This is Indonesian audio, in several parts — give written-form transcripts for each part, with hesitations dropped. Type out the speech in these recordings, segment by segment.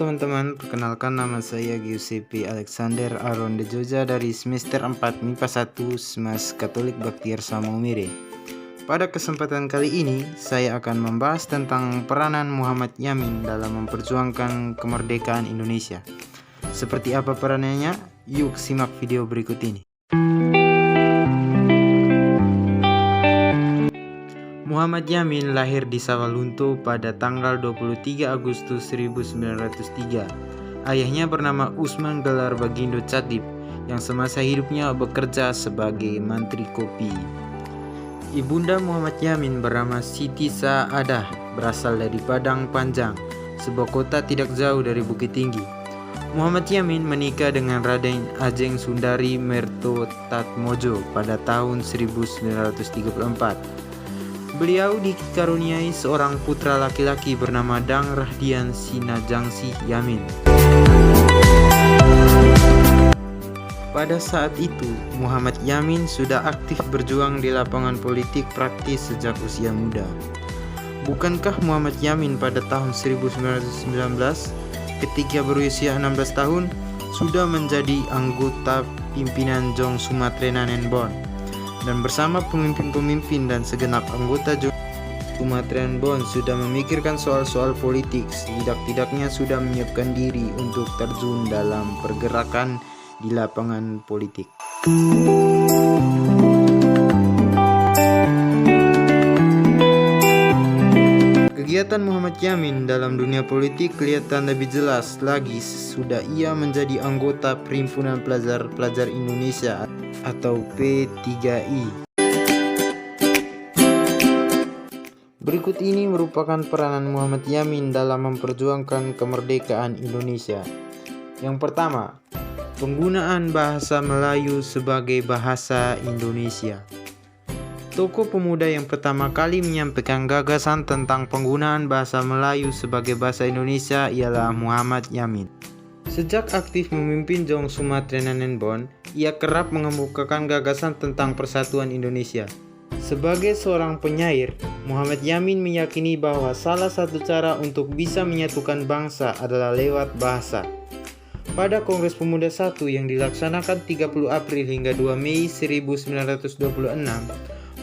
teman-teman, perkenalkan nama saya Giuseppe Alexander Aron de Joja dari semester 4 MIPA 1 SMAS Katolik Baktiar Samomire. Pada kesempatan kali ini, saya akan membahas tentang peranan Muhammad Yamin dalam memperjuangkan kemerdekaan Indonesia. Seperti apa peranannya? Yuk simak video berikut ini. Muhammad Yamin lahir di Sawalunto pada tanggal 23 Agustus 1903. Ayahnya bernama Usman Gelar Bagindo Chatib yang semasa hidupnya bekerja sebagai mantri kopi. Ibunda Muhammad Yamin bernama Siti Saadah, berasal dari Padang Panjang, sebuah kota tidak jauh dari Bukit Tinggi. Muhammad Yamin menikah dengan Raden Ajeng Sundari Merto Tatmojo pada tahun 1934. Beliau dikaruniai seorang putra laki-laki bernama Dang Rahdian Sinajangsi Yamin. Pada saat itu, Muhammad Yamin sudah aktif berjuang di lapangan politik praktis sejak usia muda. Bukankah Muhammad Yamin pada tahun 1919 ketika berusia 16 tahun sudah menjadi anggota pimpinan Jong Sumatrenanen Bon? Dan bersama pemimpin-pemimpin dan segenap anggota Sumatrenanen Bon sudah memikirkan soal-soal politik, setidak-tidaknya sudah menyiapkan diri untuk terjun dalam pergerakan di lapangan politik. Kegiatan Muhammad Yamin dalam dunia politik kelihatan lebih jelas lagi sudah ia menjadi anggota Perhimpunan Pelajar-Pelajar Indonesia atau P3I. Berikut ini merupakan peranan Muhammad Yamin dalam memperjuangkan kemerdekaan Indonesia. Yang pertama, penggunaan bahasa Melayu sebagai bahasa Indonesia. Tokoh pemuda yang pertama kali menyampaikan gagasan tentang penggunaan bahasa Melayu sebagai bahasa Indonesia ialah Muhammad Yamin. Sejak aktif memimpin Jong Sumatrenanen Bon, ia kerap mengemukakan gagasan tentang persatuan Indonesia. Sebagai seorang penyair, Muhammad Yamin meyakini bahwa salah satu cara untuk bisa menyatukan bangsa adalah lewat bahasa. Pada Kongres Pemuda 1 yang dilaksanakan 30 April hingga 2 Mei 1926,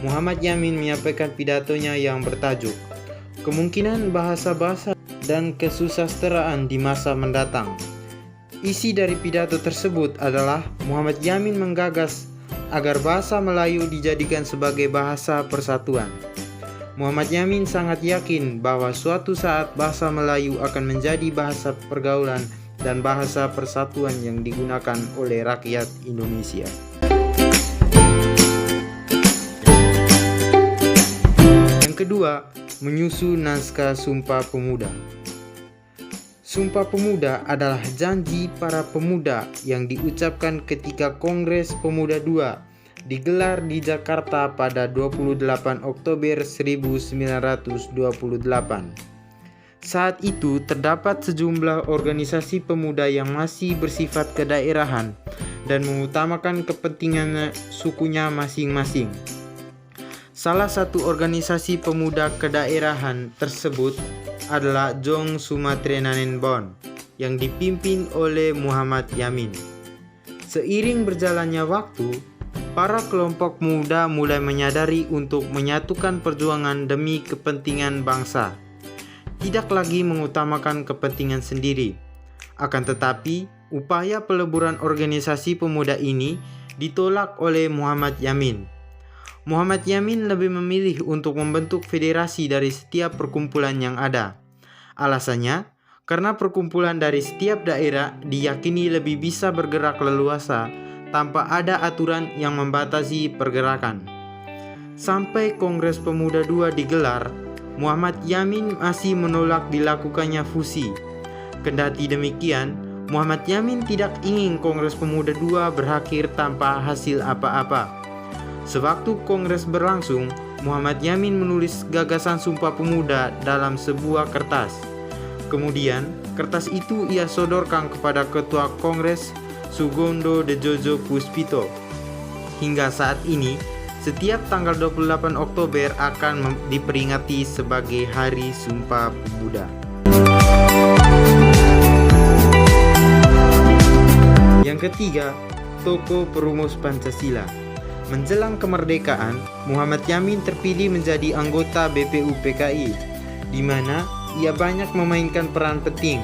Muhammad Yamin menyampaikan pidatonya yang bertajuk "Kemungkinan bahasa-bahasa dan kesusasteraan di masa mendatang". Isi dari pidato tersebut adalah Muhammad Yamin menggagas agar bahasa Melayu dijadikan sebagai bahasa persatuan. Muhammad Yamin sangat yakin bahwa suatu saat bahasa Melayu akan menjadi bahasa pergaulan dan bahasa persatuan yang digunakan oleh rakyat Indonesia. Yang kedua, menyusun naskah Sumpah Pemuda. Sumpah Pemuda adalah janji para pemuda yang diucapkan ketika Kongres Pemuda II digelar di Jakarta pada 28 Oktober 1928. Saat itu terdapat sejumlah organisasi pemuda yang masih bersifat kedaerahan dan mengutamakan kepentingan sukunya masing-masing. Salah satu organisasi pemuda kedaerahan tersebut adalah Jong Sumatrenanen Bon yang dipimpin oleh Muhammad Yamin. Seiring berjalannya waktu, para kelompok muda mulai menyadari untuk menyatukan perjuangan demi kepentingan bangsa, tidak lagi mengutamakan kepentingan sendiri. Akan tetapi, upaya peleburan organisasi pemuda ini ditolak oleh Muhammad Yamin. Muhammad Yamin lebih memilih untuk membentuk federasi dari setiap perkumpulan yang ada. Alasannya, karena perkumpulan dari setiap daerah diyakini lebih bisa bergerak leluasa tanpa ada aturan yang membatasi pergerakan. Sampai Kongres Pemuda II digelar, Muhammad Yamin masih menolak dilakukannya fusi. Kendati demikian, Muhammad Yamin tidak ingin Kongres Pemuda II berakhir tanpa hasil apa-apa. Sewaktu Kongres berlangsung, Muhammad Yamin menulis gagasan Sumpah Pemuda dalam sebuah kertas. Kemudian, kertas itu ia sodorkan kepada Ketua Kongres Sugondo de Jojo Puspito. Hingga saat ini, setiap tanggal 28 Oktober akan diperingati sebagai Hari Sumpah Pemuda. Yang ketiga, tokoh perumus Pancasila. Menjelang kemerdekaan, Muhammad Yamin terpilih menjadi anggota BPUPKI, di mana ia banyak memainkan peran penting.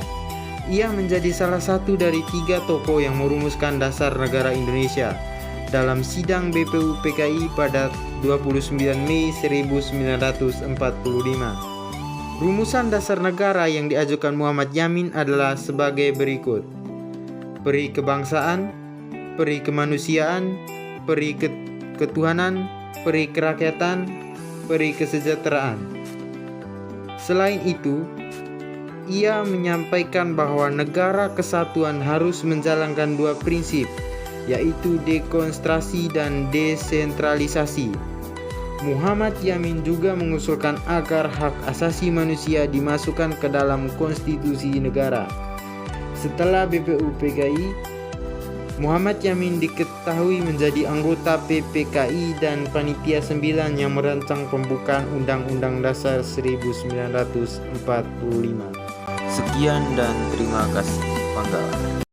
Ia menjadi salah satu dari 3 tokoh yang merumuskan dasar negara Indonesia dalam sidang BPUPKI pada 29 Mei 1945. Rumusan dasar negara yang diajukan Muhammad Yamin adalah sebagai berikut: peri kebangsaan, peri kemanusiaan, peri ketuhanan, peri kerakyatan, peri kesejahteraan. Selain itu, ia menyampaikan bahwa negara kesatuan harus menjalankan 2 prinsip, yaitu dekonstruksi dan desentralisasi. Muhammad Yamin juga mengusulkan agar hak asasi manusia dimasukkan ke dalam konstitusi negara. Setelah BPUPKI, Muhammad Yamin diketahui menjadi anggota PPKI dan Panitia 9 yang merancang pembukaan Undang-Undang Dasar 1945. Sekian dan terima kasih. Panggal.